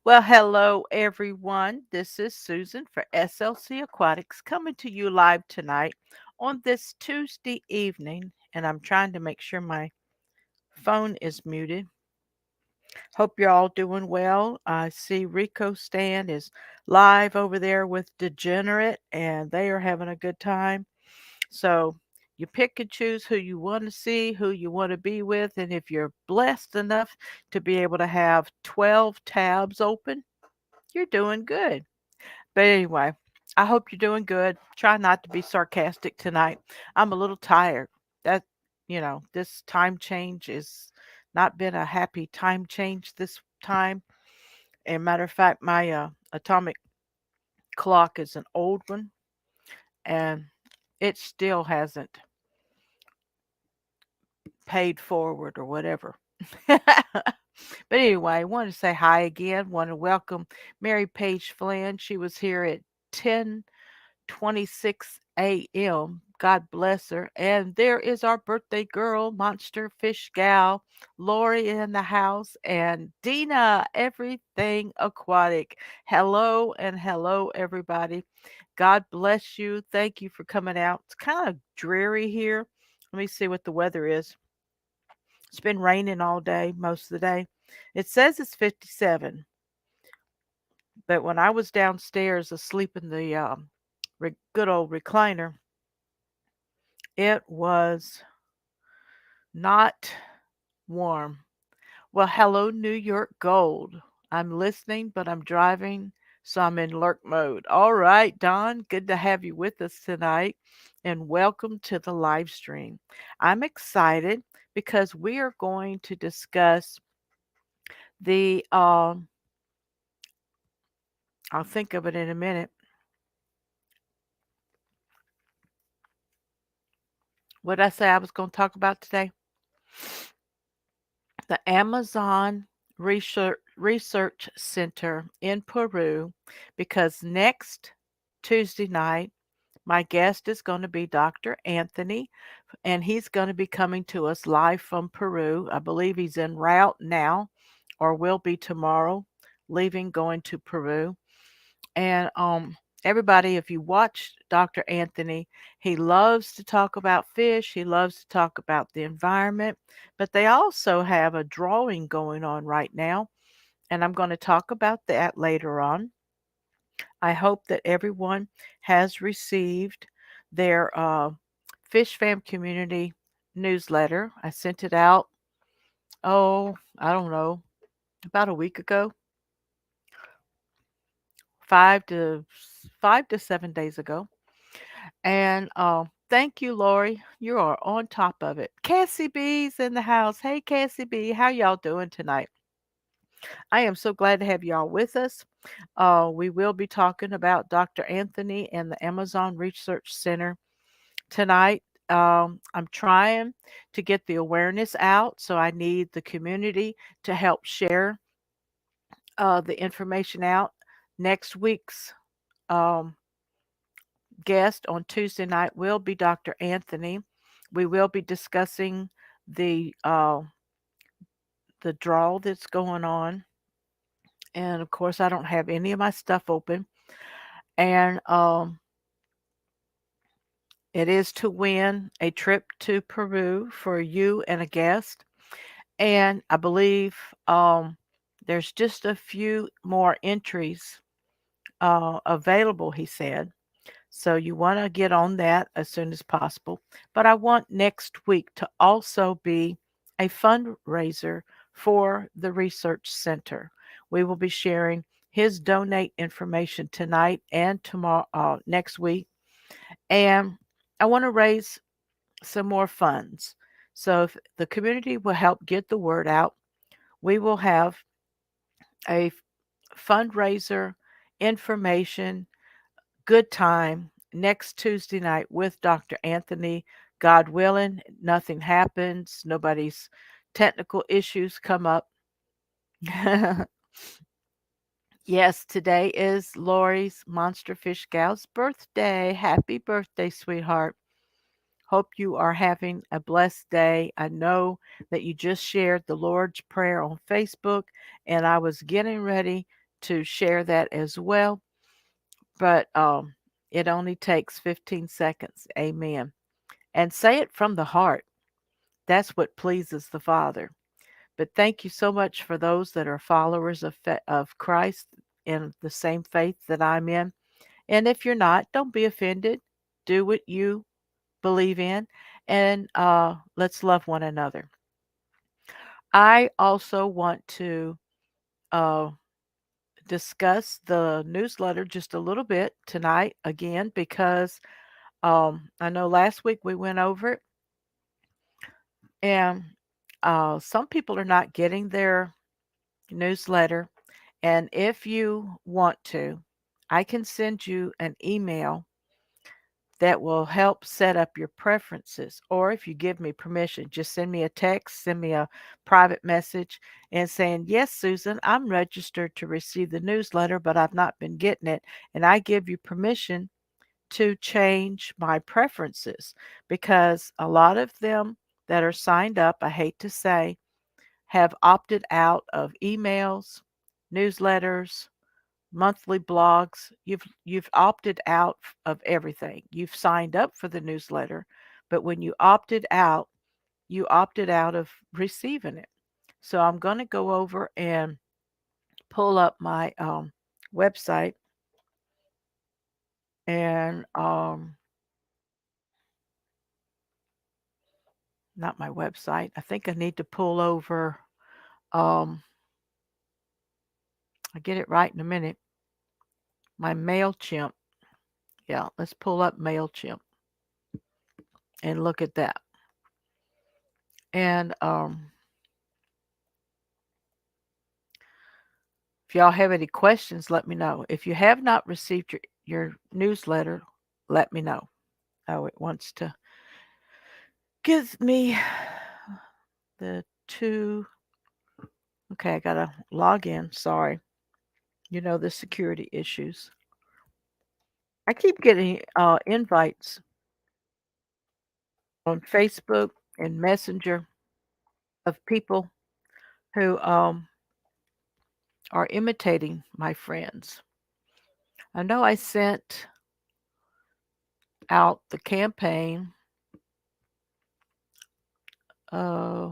Well, hello everyone. This is Susan for SLC Aquatics coming to you live tonight on this Tuesday evening. And I'm trying to make sure my phone is muted. Hope you're all doing well. I see Rico Stan is live over there with Degenerate, and they are having a good time. So you pick and choose who you want to see, who you want to be with. And if you're blessed enough to be able to have 12 tabs open, you're doing good. But anyway, I hope you're doing good. Try not to be sarcastic tonight. I'm a little tired. That, this time change is not been a happy time change this time. And matter of fact, my atomic clock is an old one and it still hasn't paid forward or whatever. But anyway, I want to say hi again. Want to welcome Mary Page Flynn. She was here at 10:26 a.m. God bless her. And there is our birthday girl, Monster Fish Gal, Lori in the house, and Dina, everything aquatic. Hello and hello, everybody. God bless you. Thank you for coming out. It's kind of dreary here. Let me see what the weather is. It's been raining all day, most of the day. It says it's 57, but when I was downstairs asleep in the good old recliner, it was not warm. Well, hello, New York Gold. I'm listening, but I'm driving, so I'm in lurk mode. All right, Don, good to have you with us tonight, and welcome to the live stream. I'm excited because we are going to discuss the, I'll think of it in a minute. What did I say I was going to talk about today? The Amazon Research Center in Peru, because next Tuesday night, my guest is going to be Dr. Anthony, and he's going to be coming to us live from Peru. I believe he's en route now or will be tomorrow, leaving, going to Peru. And everybody, if you watch Dr. Anthony, he loves to talk about fish. He loves to talk about the environment. But they also have a drawing going on right now. And I'm going to talk about that later on. I hope that everyone has received their Fish Fam Community newsletter. I sent it out, I don't know, about a week ago, 5 to 7 days ago. And thank you, Lori. You are on top of it. Cassie B's in the house. Hey, Cassie B, how y'all doing tonight? I am so glad to have y'all with us. We will be talking about Dr. Anthony and the Amazon Research Center tonight. I'm trying to get the awareness out, so I need the community to help share the information out. Next week's um, guest on Tuesday night will be Dr. Anthony. We will be discussing the uh, the draw that's going on, and of course, I don't have any of my stuff open. And it is to win a trip to Peru for you and a guest. And I believe there's just a few more entries available, he said. So you want to get on that as soon as possible. But I want next week to also be a fundraiser for the research center. We will be sharing his donate information tonight and tomorrow, next week. And I want to raise some more funds. So if the community will help get the word out, we will have a fundraiser information good time next Tuesday night with Dr. Anthony. God willing, nothing happens, nobody's technical issues come up. Yes, today is Lori's Monster Fish Gal's birthday. Happy birthday, sweetheart. Hope you are having a blessed day. I know that you just shared the Lord's Prayer on Facebook, and I was getting ready to share that as well. But it only takes 15 seconds. Amen. And say it from the heart. That's what pleases the Father. But thank you so much for those that are followers of Christ in the same faith that I'm in. And if you're not, don't be offended. Do what you believe in, and let's love one another. I also want to uh, discuss the newsletter just a little bit tonight again because I know last week we went over it, and some people are not getting their newsletter. And if you want to, I can send you an email that will help set up your preferences. Or if you give me permission, just send me a text, send me a private message and saying, "Yes, Susan, I'm registered to receive the newsletter, but I've not been getting it." And I give you permission to change my preferences because a lot of them that are signed up, I hate to say, have opted out of emails, newsletters, monthly blogs. You've opted out of everything. You've signed up for the newsletter, but when you opted out of receiving it. So I'm going to go over and pull up my website and not my website. I think I need to pull over. Um, I'll get it right in a minute. My MailChimp. Yeah, let's pull up MailChimp and look at that. And if y'all have any questions, let me know. If you have not received your newsletter, let me know. Oh, it wants to give me the two. Okay, I got to log in. Sorry. You know, the security issues. I keep getting invites on Facebook and Messenger of people who are imitating my friends. I know I sent out the campaign. Uh,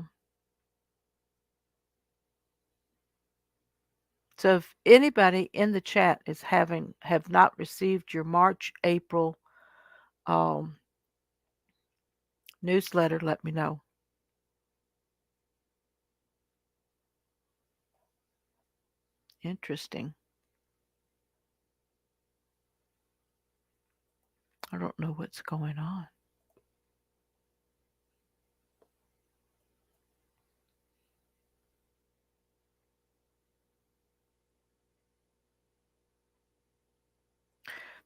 so if anybody in the chat have not received your March April um, newsletter, let me know. Interesting. I don't know what's going on.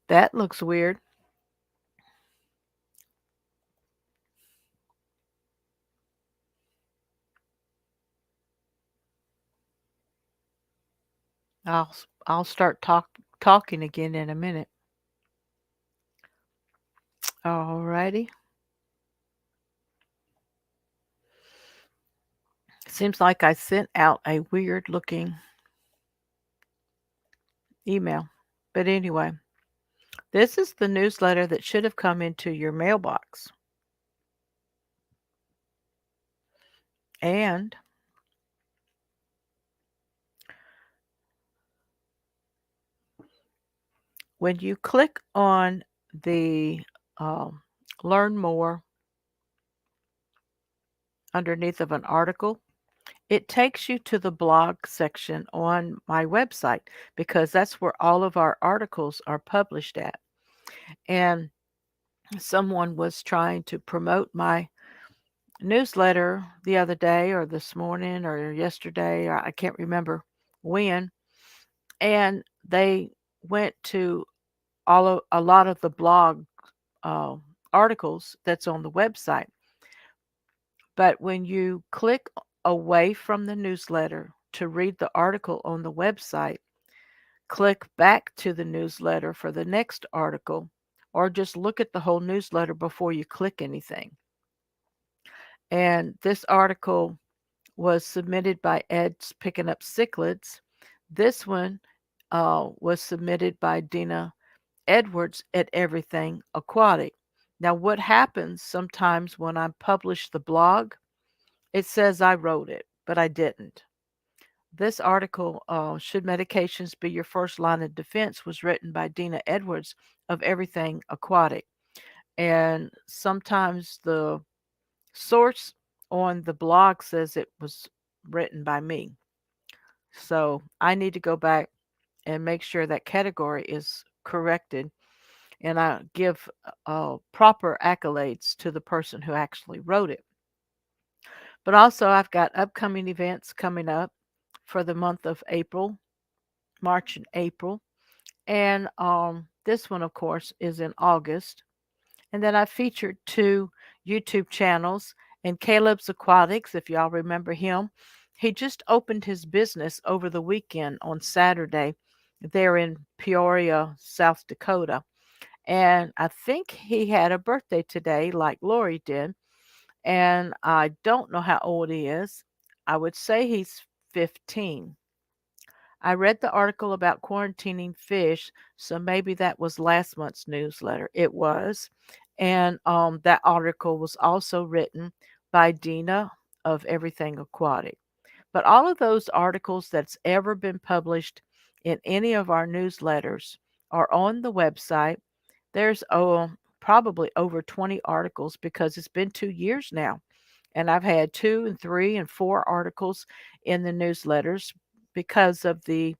That looks weird. I'll I'll start talking again in a minute. Alrighty. Seems like I sent out a weird looking email. But anyway, this is the newsletter that should have come into your mailbox. And when you click on the um, learn more underneath of an article, it takes you to the blog section on my website because that's where all of our articles are published at. And someone was trying to promote my newsletter the other day or this morning or yesterday, or I can't remember when, and they went to a lot of the blog uh, articles that's on the website. But when you click away from the newsletter to read the article on the website, click back to the newsletter for the next article, or just look at the whole newsletter before you click anything. And this article was submitted by Ed's Picking Up Cichlids. This one was submitted by Dina Edwards at Everything Aquatic. Now, what happens sometimes when I publish the blog, it says I wrote it, but I didn't. This article, Should Medications Be Your First Line of Defense, was written by Dina Edwards of Everything Aquatic. And sometimes the source on the blog says it was written by me. So I need to go back and make sure that category is corrected and I give proper accolades to the person who actually wrote it. But also, I've got upcoming events coming up for the month of April, March, and April. And this one, of course, is in August. And then I featured two YouTube channels. And Caleb's Aquatics, if y'all remember him, he just opened his business over the weekend on Saturday there in Peoria, South Dakota. And I think he had a birthday today, like Lori did. And I don't know how old he is. I would say he's 15. I read the article about quarantining fish, so maybe that was last month's newsletter. It was. And that article was also written by Dina of Everything Aquatic. But all of those articles that's ever been published in any of our newsletters are on the website. There's probably over 20 articles because it's been 2 years now. And I've had 2 and 3 and 4 articles in the newsletters because of the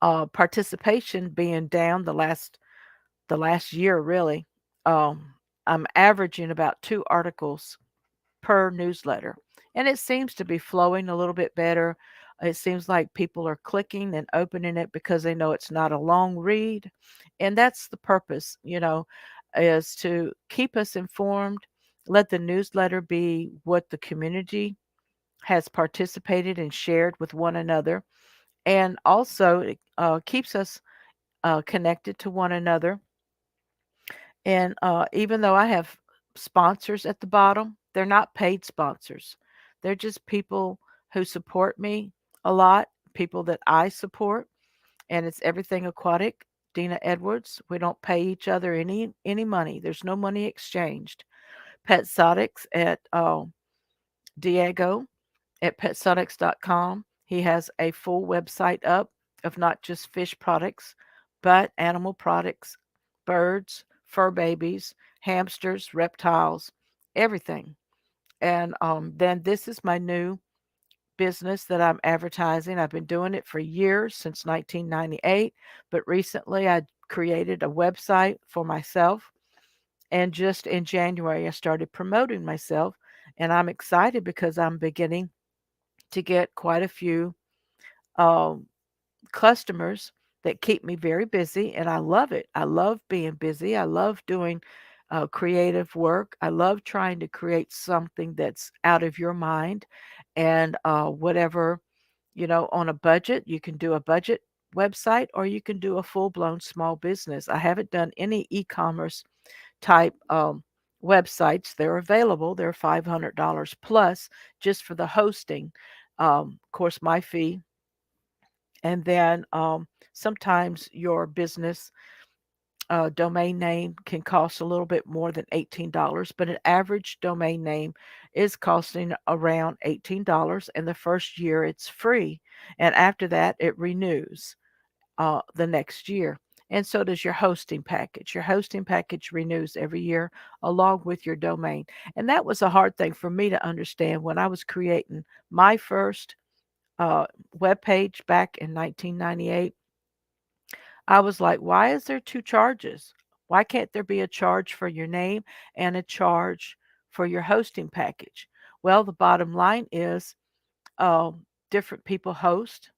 participation being down the last year really. I'm averaging about 2 articles per newsletter. And it seems to be flowing a little bit better. It seems like people are clicking and opening it because they know it's not a long read. And that's the purpose, is to keep us informed, let the newsletter be what the community has participated and shared with one another. And also, it keeps us connected to one another. And even though I have sponsors at the bottom, they're not paid sponsors. They're just people who support me a lot, people that I support, and it's Everything Aquatic, Dina Edwards. We don't pay each other any money. There's no money exchanged. Petsotics at Diego at petsotics.com. He has a full website up of not just fish products, but animal products, birds, fur babies, hamsters, reptiles, everything. And then this is my new business that I'm advertising. I've been doing it for years, since 1998, but recently I created a website for myself. And just in January, I started promoting myself. And I'm excited because I'm beginning to get quite a few um, customers that keep me very busy, and I love it. I love being busy. I love doing creative work. I love trying to create something that's out of your mind, and whatever, on a budget, you can do a budget website or you can do a full blown small business. I haven't done any e commerce type websites. They're available. They're $500 plus just for the hosting. Of course, my fee, and then sometimes your business domain name can cost a little bit more than $18, but an average domain name is costing around $18. And the first year it's free. And after that, it renews the next year. And so does your hosting package. Your hosting package renews every year along with your domain. And that was a hard thing for me to understand when I was creating my first uh, web page back in 1998. I was like, why is there two charges? Why can't there be a charge for your name and a charge for your hosting package? Well, the bottom line is different people host,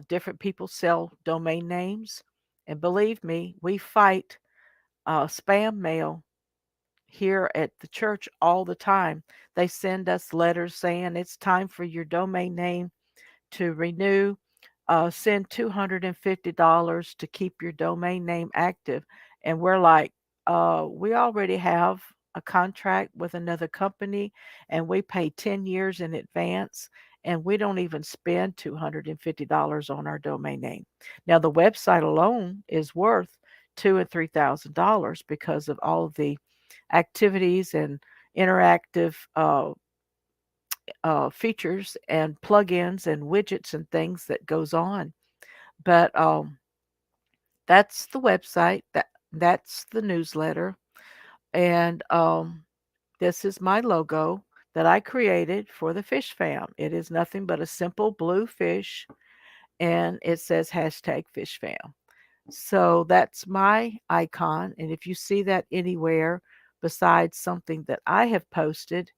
different people sell domain names. And believe me, we fight spam mail here at the church all the time. They send us letters saying it's time for your domain name to renew. Send $250 to keep your domain name active. And we're like, we already have a contract with another company and we pay 10 years in advance. and we don't even spend $250 on our domain name. Now, the website alone is worth two and $3,000 because of all of the activities and interactive features and plugins and widgets and things that goes on. But that's the website. That's the newsletter, and this is my logo that I created for the Fish Fam. It is nothing but a simple blue fish, and it says hashtag Fish Fam. So that's my icon. And if you see that anywhere besides something that I have posted,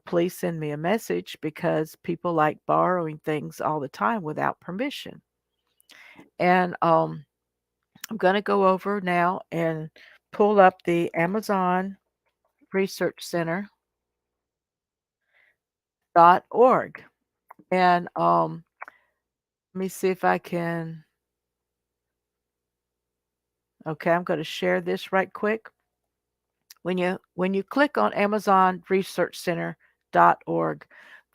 please send me a message because people like borrowing things all the time without permission. And I'm going to go over now and pull up the Amazon Research Center.org. And let me see if I can. Okay, I'm going to share this right quick. When you click on Amazon Research Center.org,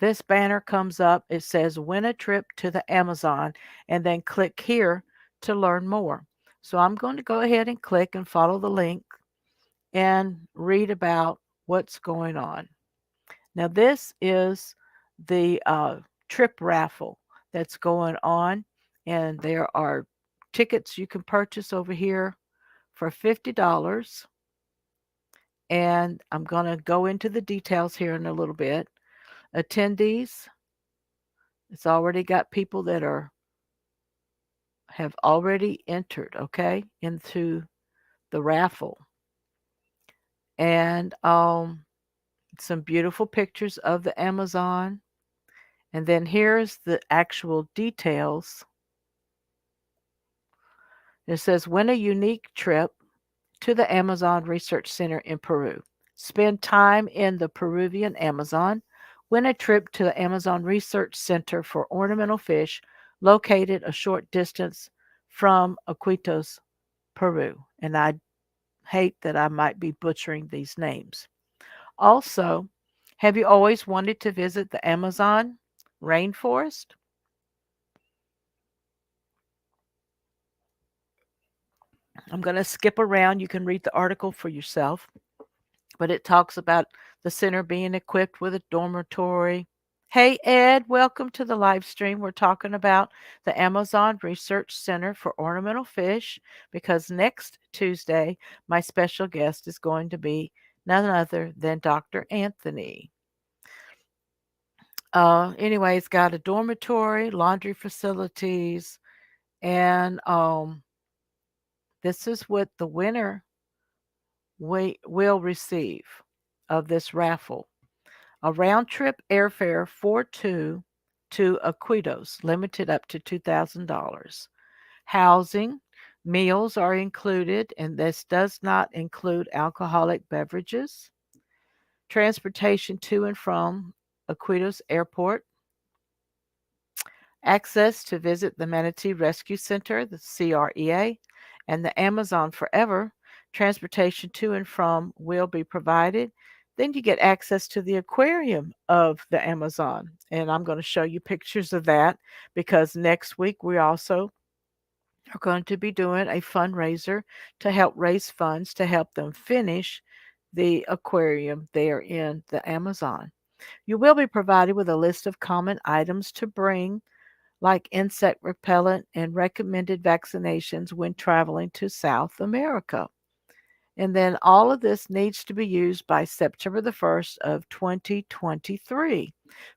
this banner comes up. It says win a trip to the Amazon, and then click here to learn more. So I'm going to go ahead and click and follow the link and read about what's going on. Now, this is the trip raffle that's going on, and there are tickets you can purchase over here for $50. And I'm going to go into the details here in a little bit. Attendees, it's already got people that have already entered, okay, into the raffle. And some beautiful pictures of the Amazon. And then here's the actual details. It says win a unique trip to the Amazon Research Center in Peru. Spend time in the Peruvian Amazon. Win a trip to the Amazon Research Center for ornamental fish located a short distance from Iquitos, Peru. And I hate that I might be butchering these names. Also, have you always wanted to visit the Amazon rainforest? I'm going to skip around. You can read the article for yourself, but it talks about the center being equipped with a dormitory. Hey, Ed, welcome to the live stream. We're talking about the Amazon Research Center for Ornamental Fish because next Tuesday, my special guest is going to be none other than Dr. Anthony. Anyway, it's got a dormitory, laundry facilities, and this is what the winner will receive of this raffle. A round trip airfare for two to Iquitos, limited up to $2,000. Housing, meals are included, and this does not include alcoholic beverages. Transportation to and from Iquitos Airport. Access to visit the Manatee Rescue Center, the CREA, and the Amazon Forever. Transportation to and from will be provided. Then you get access to the aquarium of the Amazon. And I'm going to show you pictures of that because next week we also are going to be doing a fundraiser to help raise funds to help them finish the aquarium there in the Amazon. You will be provided with a list of common items to bring, like insect repellent and recommended vaccinations when traveling to South America. And then all of this needs to be used by September the 1st of 2023.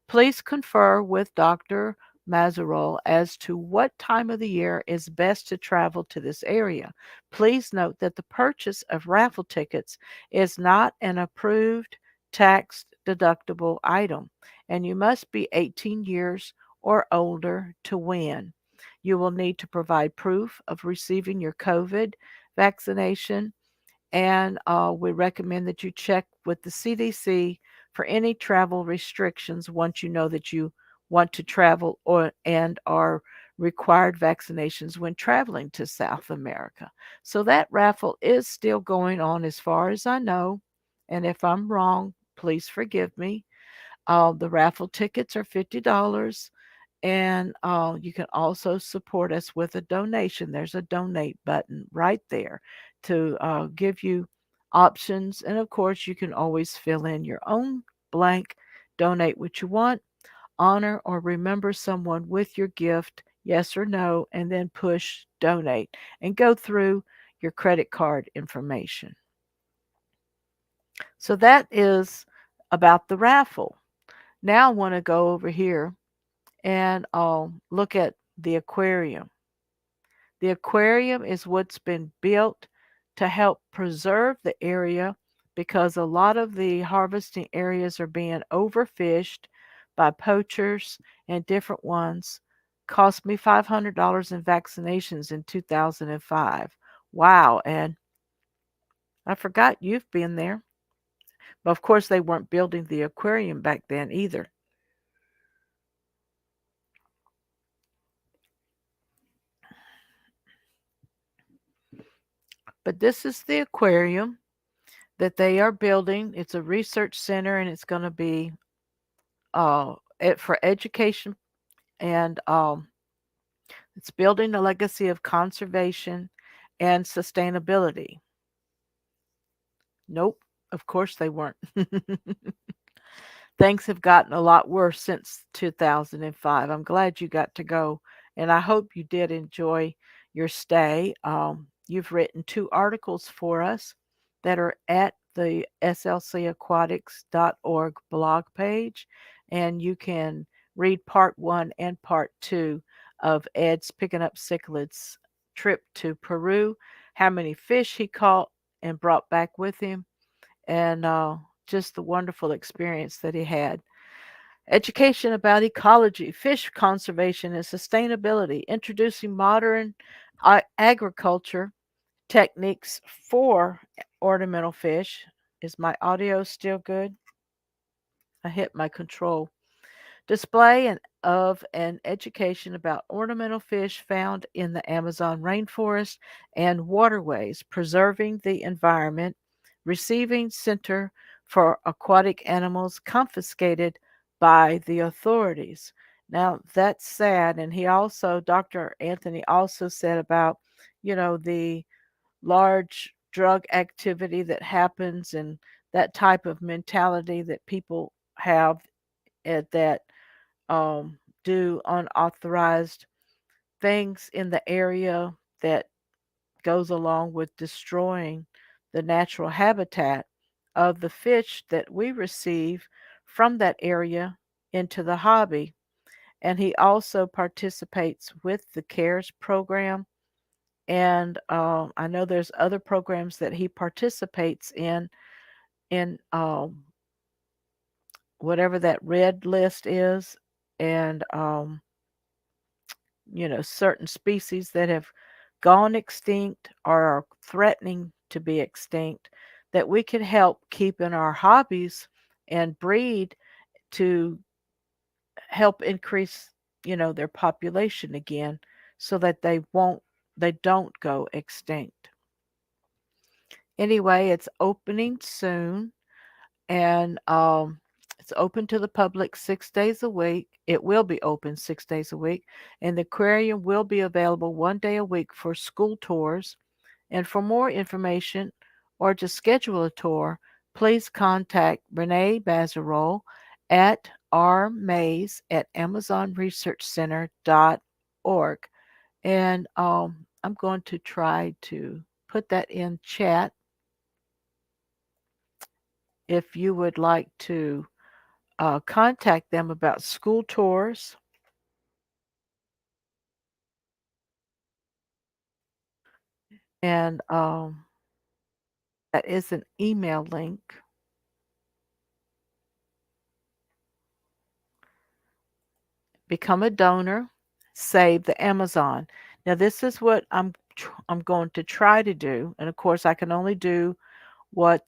Please confer with Dr. Mazurol as to what time of the year is best to travel to this area. Please note that the purchase of raffle tickets is not an approved tax deductible item, and you must be 18 years or older to win. You will need to provide proof of receiving your COVID vaccination, and we recommend that you check with the CDC for any travel restrictions once you know that you want to travel or and are required vaccinations when traveling to South America. So that raffle is still going on as far as I know, and if I'm wrong, please forgive me. The raffle tickets are $50. And you can also support us with a donation. There's a donate button right there to give you options. And of course, you can always fill in your own blank, donate what you want, honor or remember someone with your gift, yes or no, and then push donate and go through your credit card information. So that is about the raffle. Now I want to go over here and look at the aquarium. The aquarium is what's been built to help preserve the area because a lot of the harvesting areas are being overfished by poachers and different ones. Cost me $500 in vaccinations in 2005. Wow, and I forgot you've been there. But of course, they weren't building the aquarium back then either. But this is the aquarium that they are building. It's a research center and it's going to be for education and it's building a legacy of conservation and sustainability. Nope, of course they weren't. Things have gotten a lot worse since 2005. I'm glad you got to go, and I hope you did enjoy your stay. You've written two articles for us that are at the slc-aquatics.org blog page, and you can read part one and part two of Ed's Picking Up Cichlids trip to Peru, how many fish he caught and brought back with him, and just the wonderful experience that he had. Education about ecology, fish conservation, and sustainability, introducing modern agriculture techniques for ornamental fish. Is my audio still good? I hit my control. Display of an education about ornamental fish found in the Amazon rainforest and waterways, preserving the environment, receiving Center for Aquatic Animals confiscated by the authorities. Now that's sad. And Dr. Anthony also said about, the large drug activity that happens and that type of mentality that people have at that do unauthorized things in the area that goes along with destroying the natural habitat of the fish that we receive from that area into the hobby. And he also participates with the CARES program. And I know there's other programs that he participates in whatever that red list is. And certain species that have gone extinct or are threatening to be extinct that we can help keep in our hobbies and breed to help increase, their population again so that they don't go extinct. Anyway, it's opening soon and it's open to the public 6 days a week. It will be open 6 days a week, and the aquarium will be available 1 day a week for school tours. And for more information or to schedule a tour, please contact Renee Bazarol at rmays at amazonresearchcenter.org. And I'm going to try to put that in chat if you would like to contact them about school tours. And that is an email link. Become a donor, save the Amazon. Now, this is what I'm going to try to do. And of course, I can only do what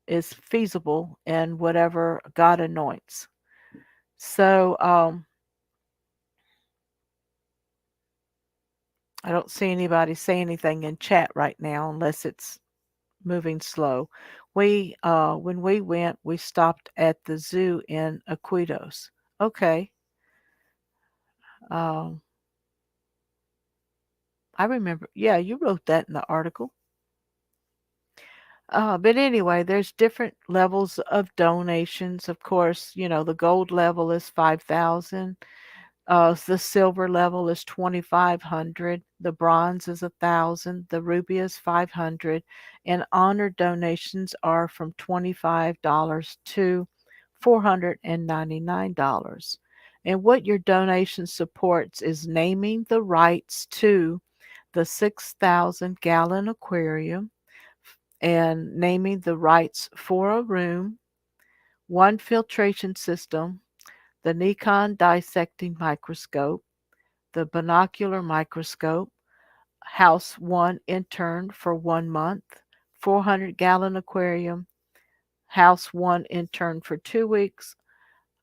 is feasible and whatever God anoints. So I don't see anybody say anything in chat right now unless it's moving slow. When we went, we stopped at the zoo in Aquitos. Okay. Um, I remember. Yeah, you wrote that in the article. But anyway, there's different levels of donations. Of course, the gold level is 5,000. The silver level is 2,500. The bronze is 1,000. The ruby is 500. And honor donations are from $25 to $499. And what your donation supports is naming the rights to the 6,000-gallon aquarium and naming the rights for a room, one filtration system, the Nikon dissecting microscope, the binocular microscope, house one intern for 1 month, 400-gallon aquarium, house one intern for 2 weeks,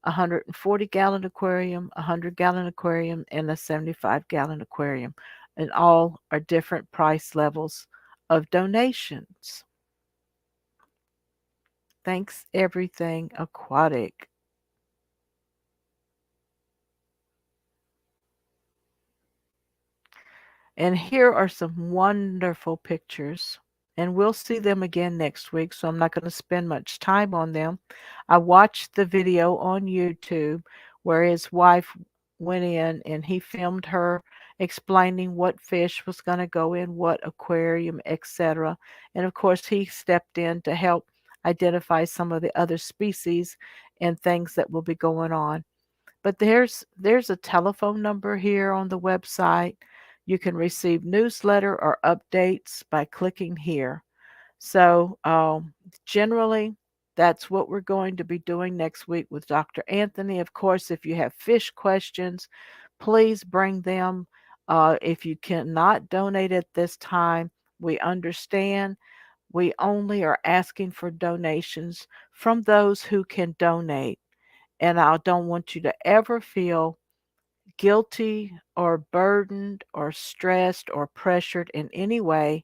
140-gallon aquarium, 100-gallon aquarium, and a 75-gallon aquarium. And all are different price levels of donations. Thanks, Everything Aquatic. And here are some wonderful pictures. And we'll see them again next week, so I'm not going to spend much time on them. I watched the video on YouTube where his wife went in and he filmed her explaining what fish was going to go in what aquarium, etc. And of course, he stepped in to help identify some of the other species and things that will be going on. But there's a telephone number here on the website. You can receive newsletter or updates by clicking here. So generally, that's what we're going to be doing next week with Dr. Anthony. Of course, if you have fish questions, please bring them. If you cannot donate at this time, we understand. We only are asking for donations from those who can donate. And I don't want you to ever feel guilty or burdened or stressed or pressured in any way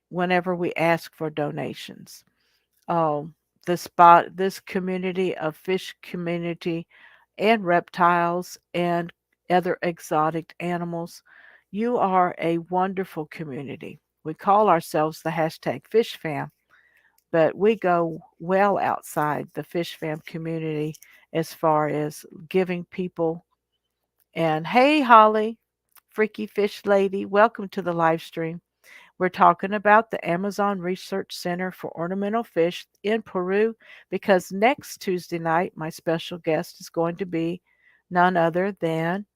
whenever we ask for donations. Um, this community of fish community and reptiles and other exotic animals, you are a wonderful community. We call ourselves the hashtag Fish Fam, but we go well outside the Fish Fam community as far as giving people. And hey, Holly, Freaky Fish Lady, welcome to the live stream. We're talking about the Amazon Research Center for Ornamental Fish in Peru because next Tuesday night, my special guest is going to be none other than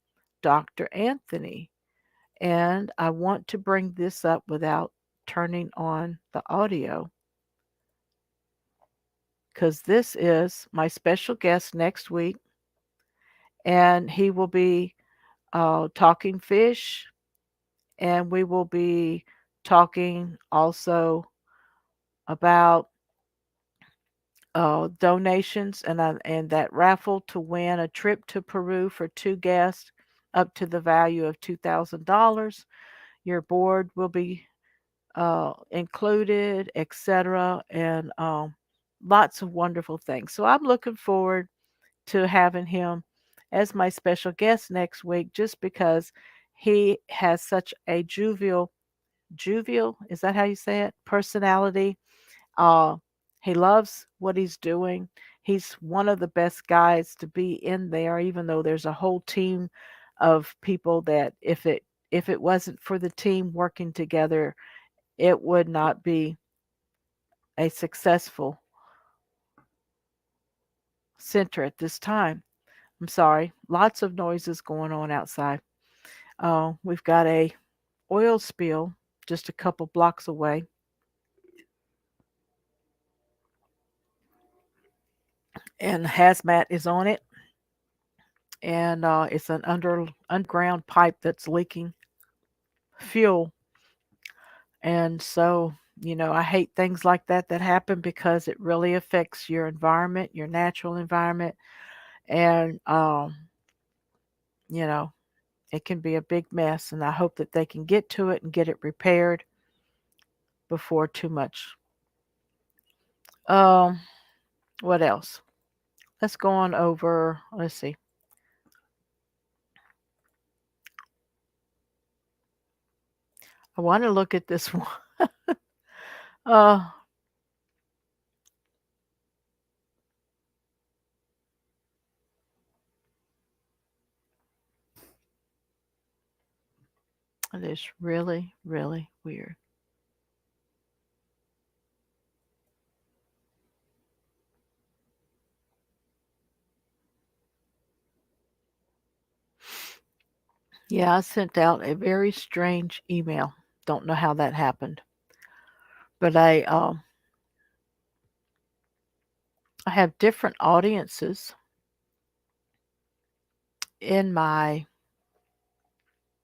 Dr. Anthony. And I want to bring this up without turning on the audio because this is my special guest next week, and he will be talking fish, and we will be talking also about donations and that raffle to win a trip to Peru for two guests up to the value of $2,000. Your board will be included, etc., and lots of wonderful things. So I'm looking forward to having him as my special guest next week, just because he has such a jovial, is that how you say it? Personality. Uh, he loves what he's doing. He's one of the best guys to be in there, even though there's a whole team of people that if it wasn't for the team working together, it would not be a successful center at this time. I'm sorry, lots of noises going on outside. We've got a oil spill just a couple blocks away, and hazmat is on it, and it's an underground pipe that's leaking fuel. And so, I hate things like that happen because it really affects your environment, your natural environment, and you know, it can be a big mess. And I hope that they can get to it and get it repaired before too much. Um, what else? Let's go on over. Let's see. I want to look at this one. Uh, it is really, really weird. Yeah, I sent out a very strange email. Don't know how that happened, but I have different audiences in my.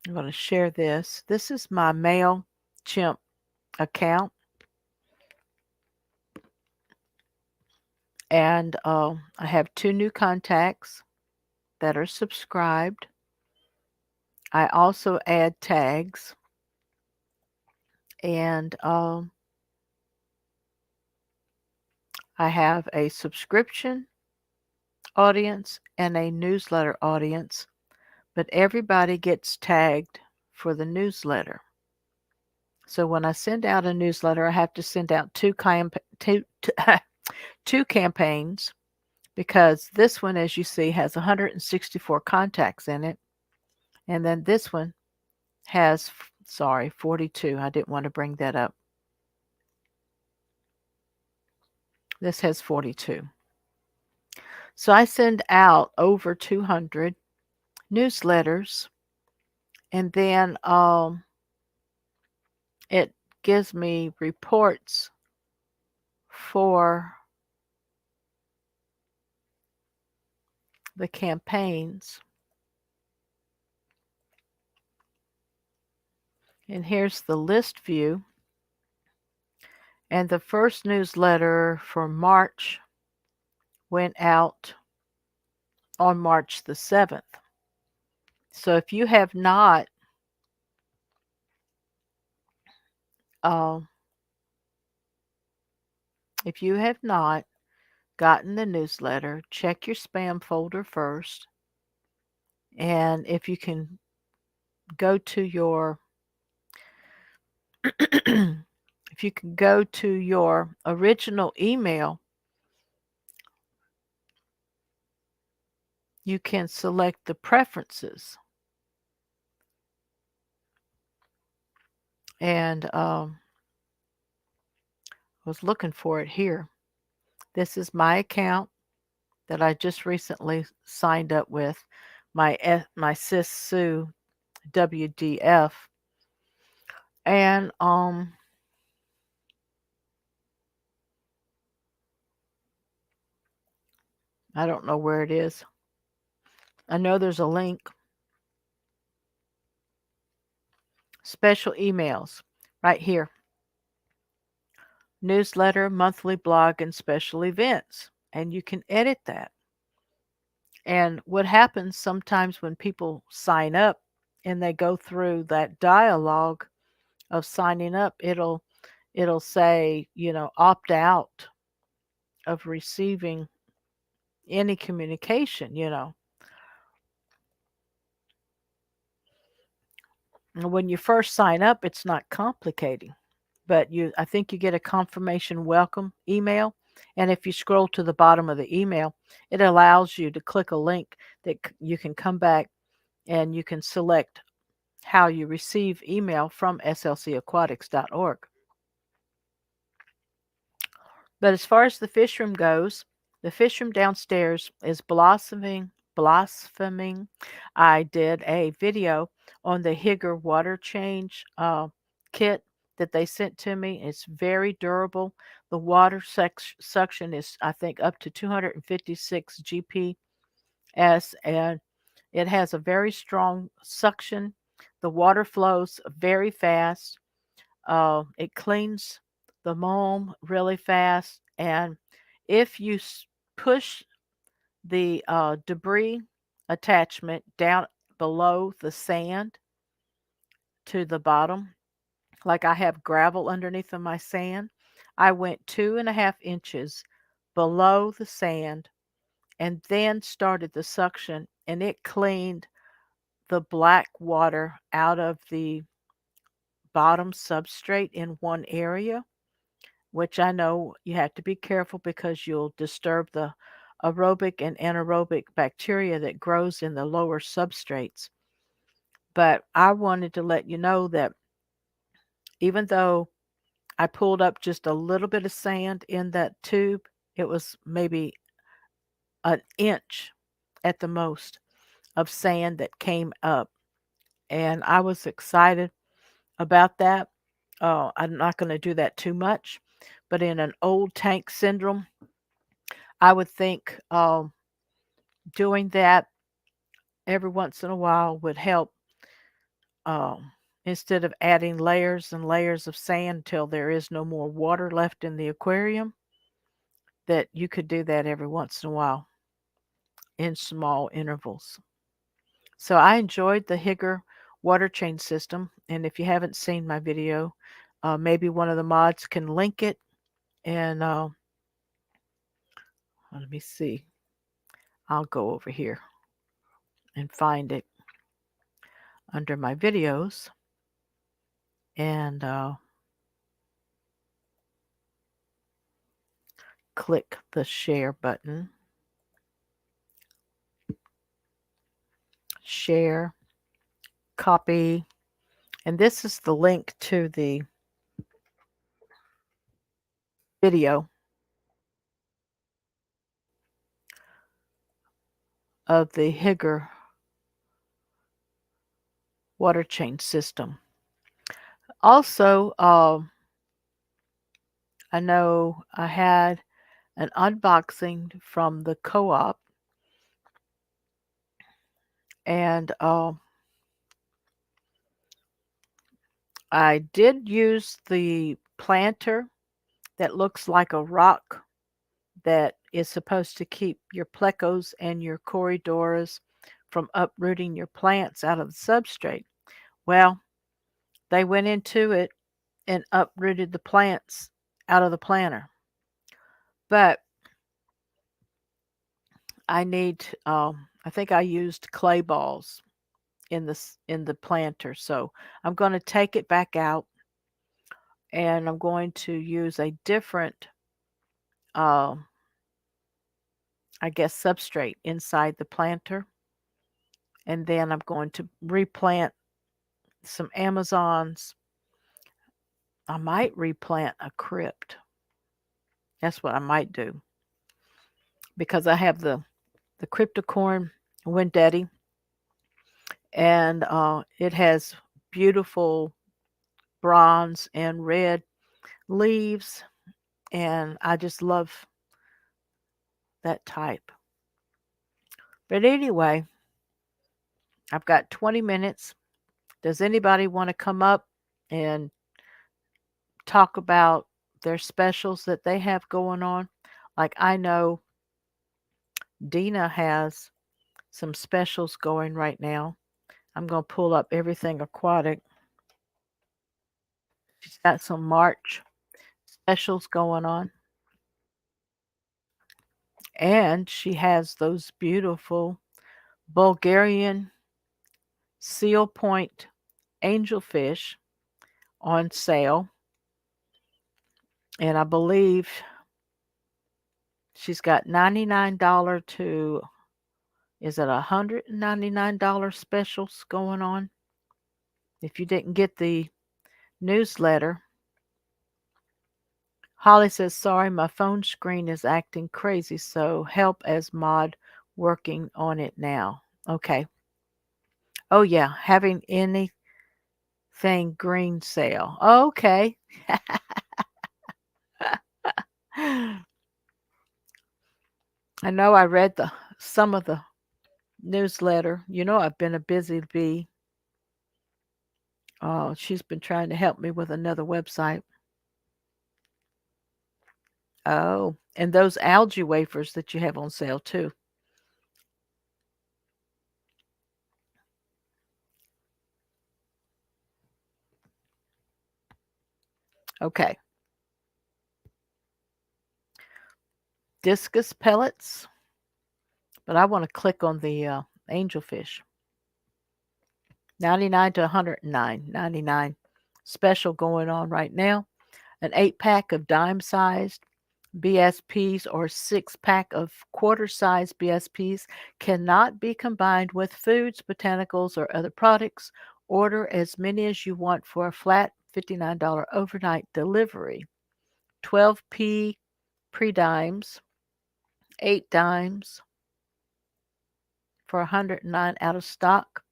I'm going to share this. This is my male chimp account, and I have two new contacts that are subscribed. I also add tags, and I have a subscription audience and a newsletter audience, but everybody gets tagged for the newsletter. So when I send out a newsletter, I have to send out two campaigns because this one, as you see, has 164 contacts in it, and then this one has, sorry, 42. I didn't want to bring that up. This has 42. So I send out over 200 newsletters, and then it gives me reports for the campaigns. And here's the list view. And the first newsletter for March went out on March the 7th. So uh, if you have not gotten the newsletter, check your spam folder first. And if you can go to your if you can go to your original email, you can select the preferences. And I was looking for it here. This is my account that I just recently signed up with, my sis Sue WDF, and I don't know where it is. I know there's a link. Special emails right here. Newsletter, monthly blog, and special events. And you can edit that. And what happens sometimes when people sign up and they go through that dialogue of signing up, it'll say, opt out of receiving any communication. And when you first sign up, it's not complicating, but I think you get a confirmation welcome email. And if you scroll to the bottom of the email, it allows you to click a link that you can come back and you can select how you receive email from slc-aquatics.org. But as far as the fish room goes, the fish room downstairs is blossoming. I did a video on the Higger water change kit that they sent to me. It's very durable. The water suction is, I think, up to 256 GPS, and it has a very strong suction. The water flows very fast. It cleans the moam really fast. And if you push the debris attachment down below the sand to the bottom, like I have gravel underneath of my sand, I went 2.5 inches below the sand and then started the suction, and it cleaned the black water out of the bottom substrate in one area, which I know you have to be careful because you'll disturb the aerobic and anaerobic bacteria that grows in the lower substrates. But I wanted to let you know that even though I pulled up just a little bit of sand in that tube, it was maybe an inch at the most of sand that came up. And I was excited about that. I'm not going to do that too much, but in an old tank syndrome, I would think doing that every once in a while would help, um, instead of adding layers and layers of sand until there is no more water left in the aquarium, that you could do that every once in a while in small intervals. So I enjoyed the Higger water chain system. And if you haven't seen my video, maybe one of the mods can link it. And let me see. I'll go over here and find it under my videos and click the share button. Share, copy. And this is the link to the video of the Higger water chain system. Also, I know I had an unboxing from the co-op, and I did use the planter that looks like a rock that is supposed to keep your plecos and your corydoras from uprooting your plants out of the substrate. Well, they went into it and uprooted the plants out of the planter. But I think I used clay balls in the planter. So I'm going to take it back out and I'm going to use a different, uh, I guess, substrate inside the planter. And then I'm going to replant some Amazons. I might replant a crypt. That's what I might do because I have the cryptocorn Wendetti, and it has beautiful bronze and red leaves, and I just love that type. But anyway, I've got 20 minutes. Does anybody want to come up and talk about their specials that they have going on? Like I know Dina has some specials going right now. I'm going to pull up everything aquatic. She's got some March specials going on. And she has those beautiful Bulgarian seal point angelfish on sale. And I believe she's got $99 to, is it $199 specials going on? If you didn't get the newsletter, Holly says, sorry, my phone screen is acting crazy, so help as mod working on it now. Okay. Oh, yeah, having anything green sale. Okay. I know I read some of the newsletter. You know, I've been a busy bee. She's been trying to help me with another website. Oh, and those algae wafers that you have on sale too. Okay. discus pellets, but I want to click on the angelfish. 99 to 109.99 special going on right now. An 8-pack of dime-sized BSPs or 6-pack of quarter-sized BSPs cannot be combined with foods, botanicals, or other products. Order as many as you want for a flat $59 overnight delivery. 12p pre-dimes, 8 dimes for 109 out of stock,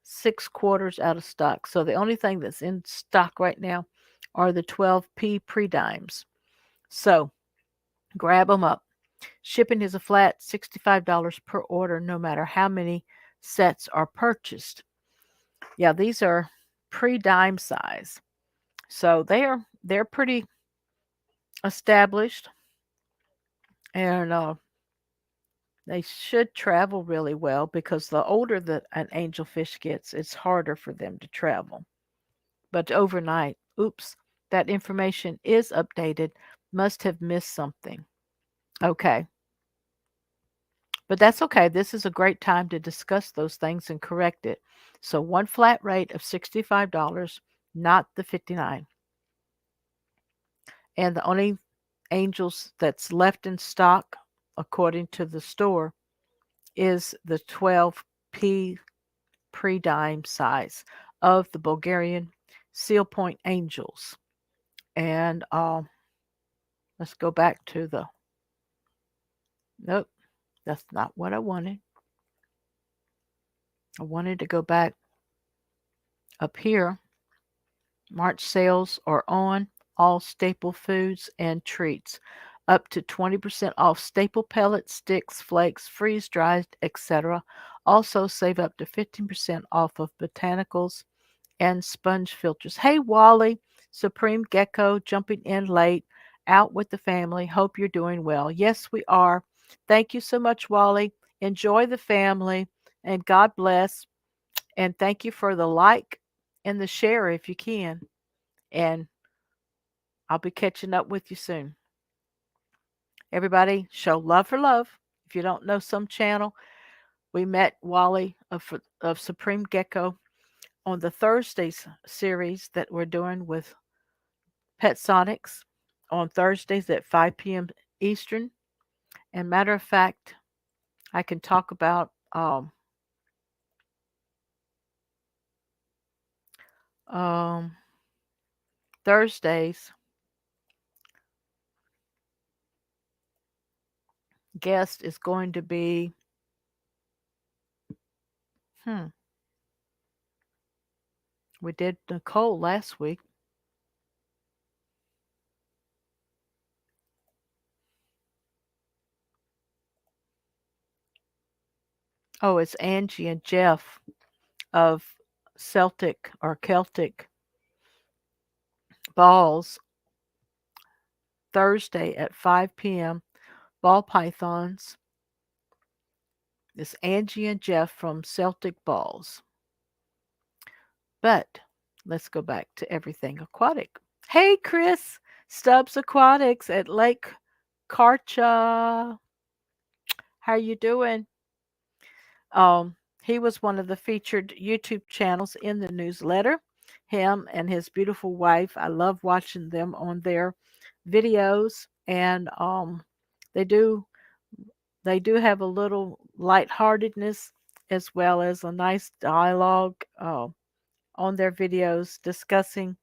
6 quarters out of stock. So the only thing that's in stock right now are the 12p pre-dimes. So grab them up. Shipping is a flat $65 per order, no matter how many sets are purchased. Yeah, these are pre-dime size, so they're pretty established, and they should travel really well because the older that an angelfish gets, it's harder for them to travel. But overnight, oops, that information is updated. Must have missed something. Okay. But that's okay. This is a great time to discuss those things and correct it. So one flat rate of $65, not the 59. And the only angels that's left in stock, according to the store, is the 12p pre-dime size of the Bulgarian seal point angels. And let's go back to the, nope, that's not what I wanted. I wanted to go back up here. March sales are on all staple foods and treats. Up to 20% off staple pellets, sticks, flakes, freeze dried, etc. Also save up to 15% off of botanicals and sponge filters. Hey Wally, Supreme Gecko jumping in late, out with the family. Hope you're doing well. Yes, we are. Thank you so much, Wally. Enjoy the family and God bless. And thank you for the like and the share if you can. And I'll be catching up with you soon. Everybody, show love for love. If you don't know some channel, we met Wally of Supreme Gecko on the Thursdays series that we're doing with Pet Sonics on Thursdays at 5 p.m. Eastern. And matter of fact, I can talk about um, Thursdays. Guest is going to be, we did Nicole last week. Oh, it's Angie and Jeff of Celtic Balls Thursday at 5 p.m. Ball Pythons. It's Angie and Jeff from Celtic Balls. But let's go back to everything aquatic. Hey, Chris, Stubbs Aquatics at Lake Karcha. How you doing? He was one of the featured YouTube channels in the newsletter. Him and his beautiful wife. I love watching them on their videos, and they do they do have a little lightheartedness as well as a nice dialogue on their videos discussing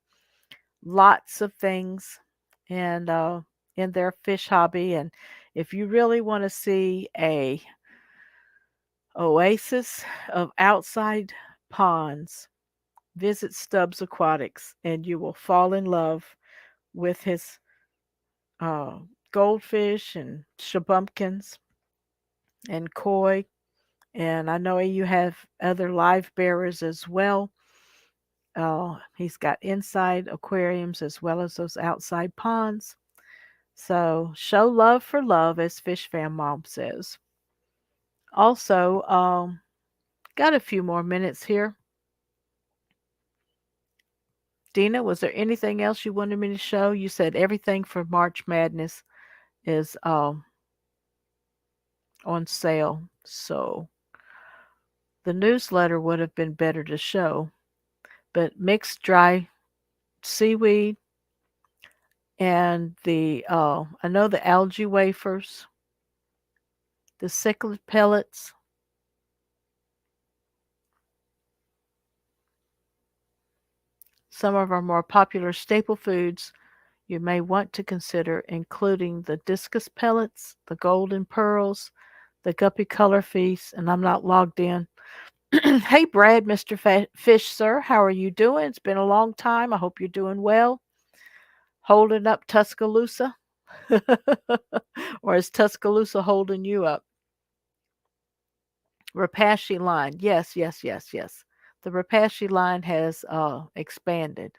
lots of things and in their fish hobby. And if you really want to see a oasis of outside ponds, visit Stubbs Aquatics and you will fall in love with his uh, goldfish and shabumpkins and koi. And I know you have other live bearers as well. He's got inside aquariums as well as those outside ponds. So show love for love, as Fish Fam Mom says. Also, got a few more minutes here. Dina, was there anything else you wanted me to show? You said everything for March Madness is on sale. So the newsletter would have been better to show, but mixed dry seaweed and the I know the algae wafers, the cichlid pellets, some of our more popular staple foods you may want to consider including the discus pellets, the golden pearls, the guppy color feast, and I'm not logged in. Hey Brad, Mr. Fish, sir, how are you doing? It's been a long time. I hope you're doing well. Holding up Tuscaloosa? Or is Tuscaloosa holding you up? Rapashi line. Yes, yes, yes, yes. The Rapashi line has expanded.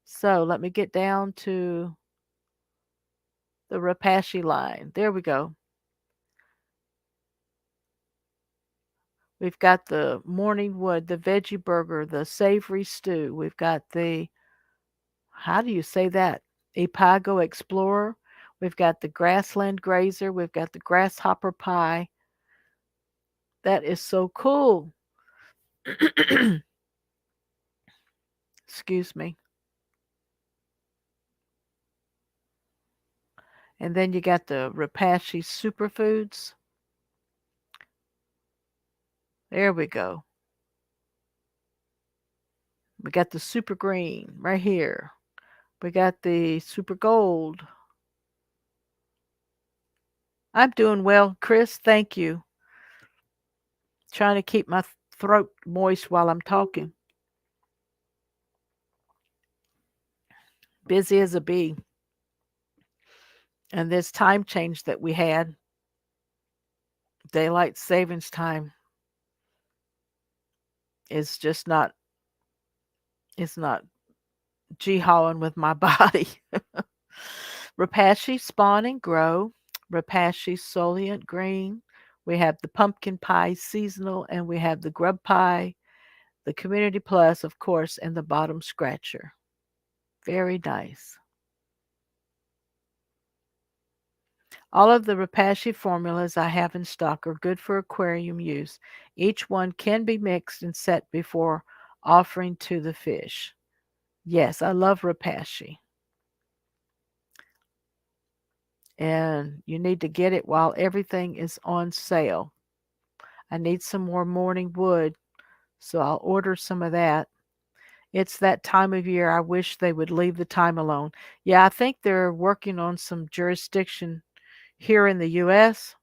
So let me get down to the Rapashi line. There we go. We've got the morning wood, the veggie burger, the savory stew. We've got the, how do you say that? Ipago Explorer. We've got the grassland grazer. We've got the grasshopper pie. That is so cool. Excuse me. And then you got the Rapashi superfoods. There we go. We got the super green right here. We got the super gold. I'm doing well, Chris. Thank you. Trying to keep my throat moist while I'm talking. Busy as a bee. And this time change that we had, daylight savings time, is just not, it's not jihawing with my body. Rapashi spawn and grow. Rapashi solient green. We have the pumpkin pie seasonal, and we have the grub pie, the community plus, of course, and the bottom scratcher. Very nice. All of the Rapashi formulas I have in stock are good for aquarium use. Each one can be mixed and set before offering to the fish. Yes, I love Rapashi. And you need to get it while everything is on sale. I need some more morning wood, so I'll order some of that. It's that time of year I wish they would leave the time alone. Yeah, I think they're working on some jurisdiction here in the US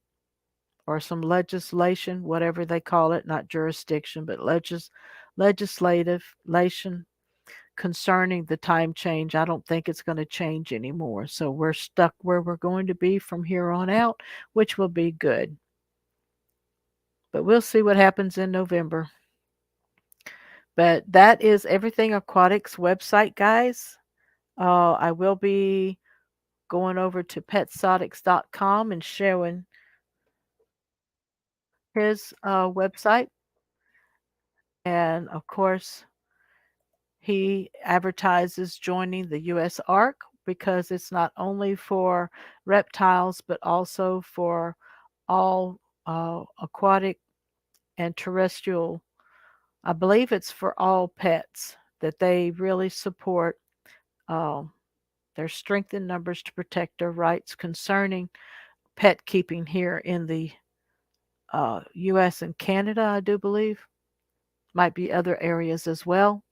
or some legislation, whatever they call it, not jurisdiction, but legislation concerning the time change. I don't think it's going to change anymore. So we're stuck where we're going to be from here on out, which will be good. But we'll see what happens in November. But that is Everything Aquatics website, guys. I will be going over to petsotics.com and showing his website. And of course, he advertises joining the U.S. ARC because it's not only for reptiles, but also for all aquatic and terrestrial. I believe it's for all pets that they really support. Uh, their strength in numbers to protect their rights concerning pet keeping here in the U.S. and Canada, I do believe. Might be other areas as well.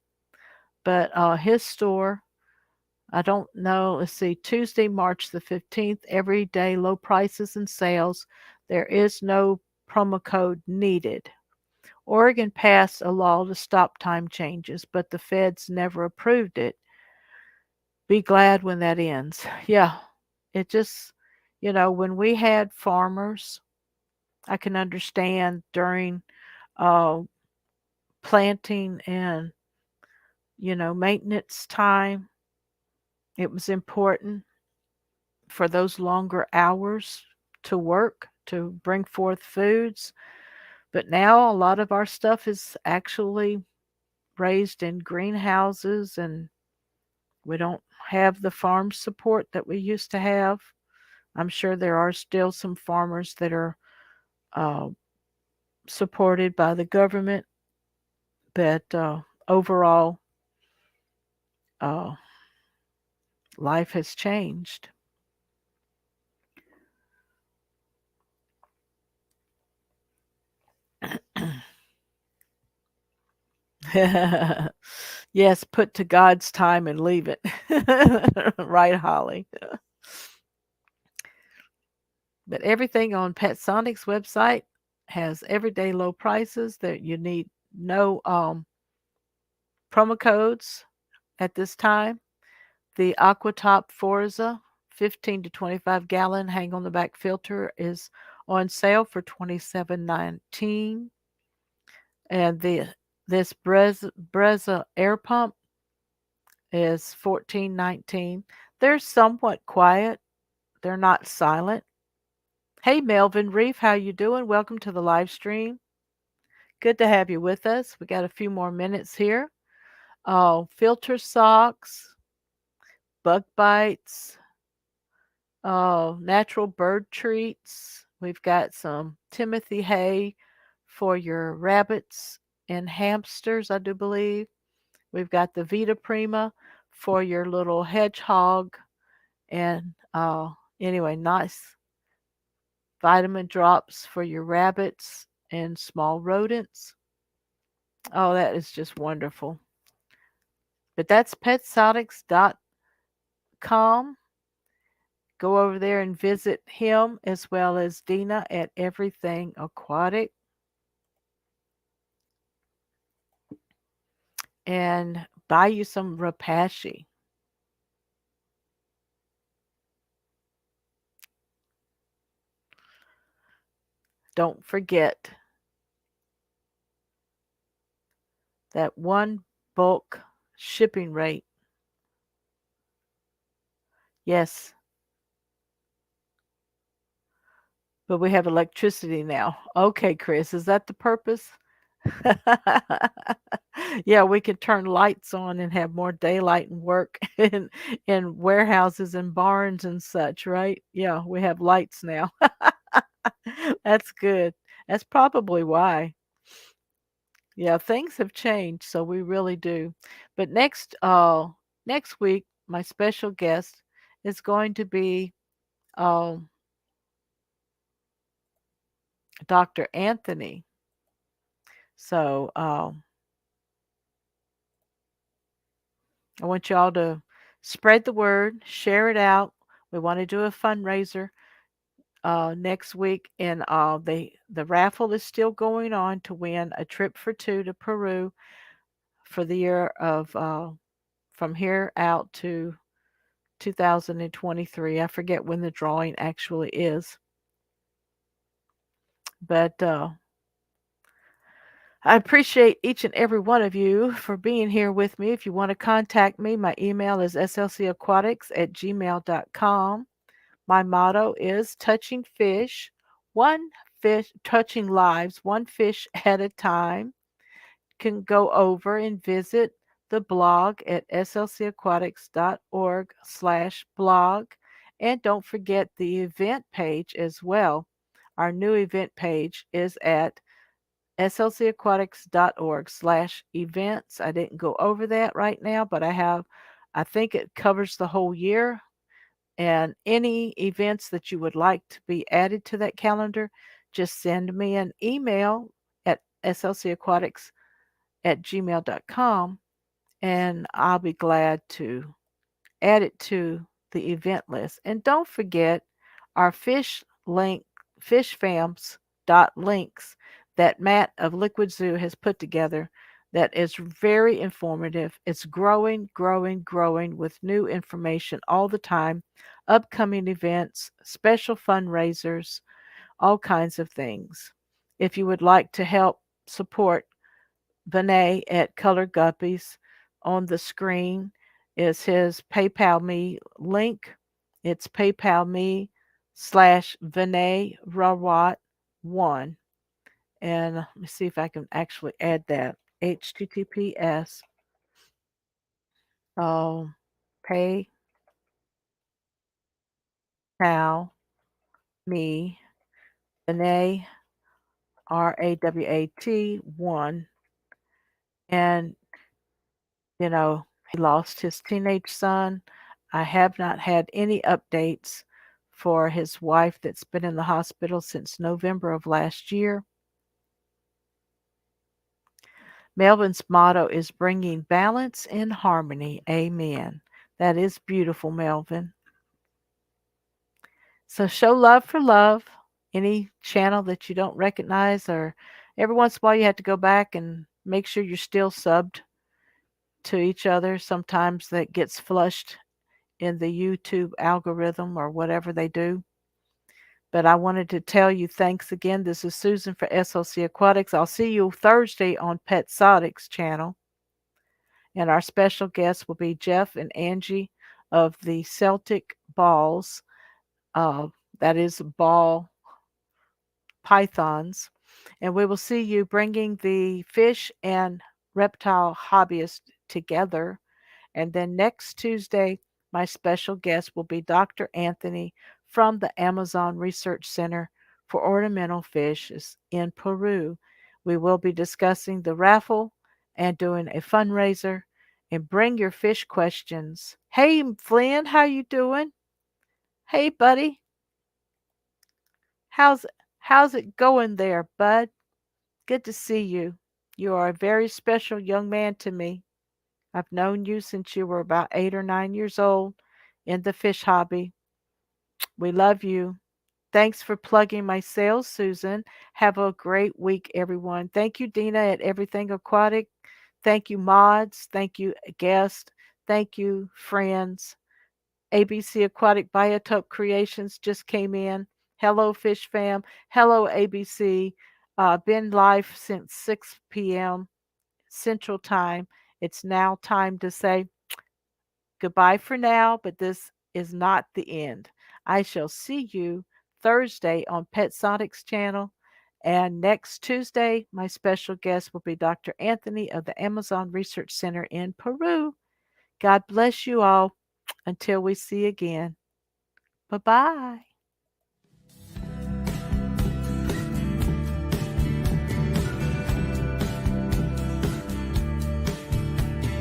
But his store, I don't know. Let's see, Tuesday, March the 15th, every day low prices and sales. There is no promo code needed. Oregon passed a law to stop time changes, but the feds never approved it. Be glad when that ends. Yeah, it just, when we had farmers, I can understand during uh, planting and, maintenance time, it was important for those longer hours to work to bring forth foods. But now a lot of our stuff is actually raised in greenhouses, and we don't have the farm support that we used to have. I'm sure there are still some farmers that are uh, supported by the government, but overall, uh, life has changed. Yes, put to God's time and leave it. Right, Holly? But everything on Pet Sonic's website has everyday low prices that you need no promo codes at this time. The Aquatop Forza 15 to 25 gallon hang on the back filter is on sale for $27.19, and this Brezza air pump is $14.19. They're somewhat quiet. They're not silent. Hey Melvin Reef, how you doing? Welcome to the live stream. Good to have you with us. We got a few more minutes here. Oh, filter socks, bug bites, natural bird treats. We've got some Timothy hay for your rabbits and hamsters, I do believe. We've got the Vita Prima for your little hedgehog. And anyway, nice vitamin drops for your rabbits and small rodents. Oh, that is just wonderful. But that's petsonics.com. Go over there and visit him as well as Dina at Everything Aquatic and buy you some rapashi. Don't forget that one bulk shipping rate. Yes, but we have electricity now. Okay, Chris, is that the purpose? Yeah, we can turn lights on and have more daylight and work in warehouses and barns and such, right? Yeah, we have lights now. That's good. That's probably why. Yeah, things have changed, so we really do. But next week, my special guest is going to be um, Dr. Anthony. So I want y'all to spread the word, share it out. We want to do a fundraiser next week, and the raffle is still going on to win a trip for two to Peru for the year of from here out to 2023. I forget when the drawing actually is, but I appreciate each and every one of you for being here with me. If you want to contact me, my email is slc-aquatics@gmail.com. My motto is touching lives, one fish at a time. Can go over and visit the blog at slc-aquatics.org/blog. And don't forget the event page as well. Our new event page is at slc-aquatics.org/events. I didn't go over that right now, but I think it covers the whole year. And any events that you would like to be added to that calendar, just send me an email at slcaquatics@gmail.com, and I'll be glad to add it to the event list. And don't forget our fishfams dot links that Matt of Liquid Zoo has put together that is very informative. It's growing, growing, growing with new information all the time, upcoming events, special fundraisers, all kinds of things. If you would like to help support Vinay at Color Guppies. On the screen is his PayPal Me link. It's PayPal Me /Vinay Rawat 1. And let me see if I can actually add that. HTTPS PayPal Me Vinay RAWAT 1. And, he lost his teenage son. I have not had any updates for his wife that's been in the hospital since November of last year. Melvin's motto is bringing balance and harmony. Amen. That is beautiful, Melvin. So show love for love. Any channel that you don't recognize, or every once in a while you have to go back and make sure you're still subbed to each other. Sometimes that gets flushed in the YouTube algorithm or whatever they do. But I wanted to tell you thanks again. This is Susan for SLC Aquatics. I'll see you Thursday on Petsotics channel. And our special guests will be Jeff and Angie of the Celtic Balls. Uh, that is ball pythons. And we will see you bringing the fish and reptile hobbyists together. And then next Tuesday, my special guest will be Dr. Anthony from the Amazon Research Center for Ornamental Fishes in Peru. We will be discussing the raffle and doing a fundraiser. And bring your fish questions. Hey, Flynn, how you doing? Hey, buddy. How's it going there, bud? Good to see you. You are a very special young man to me. I've known you since you were about 8 or 9 years old in the fish hobby. We love you. Thanks for plugging my sales, Susan. Have a great week, everyone. Thank you, Dina, at Everything Aquatic. Thank you, mods. Thank you, guests. Thank you, friends. ABC Aquatic Biotope Creations just came in. Hello, Fish Fam. Hello, ABC. Been live since 6 p.m. Central Time. It's now time to say goodbye for now, but this is not the end. I shall see you Thursday on PetSonic's channel. And next Tuesday, my special guest will be Dr. Anthony of the Amazon Research Center in Peru. God bless you all until we see again. Bye bye.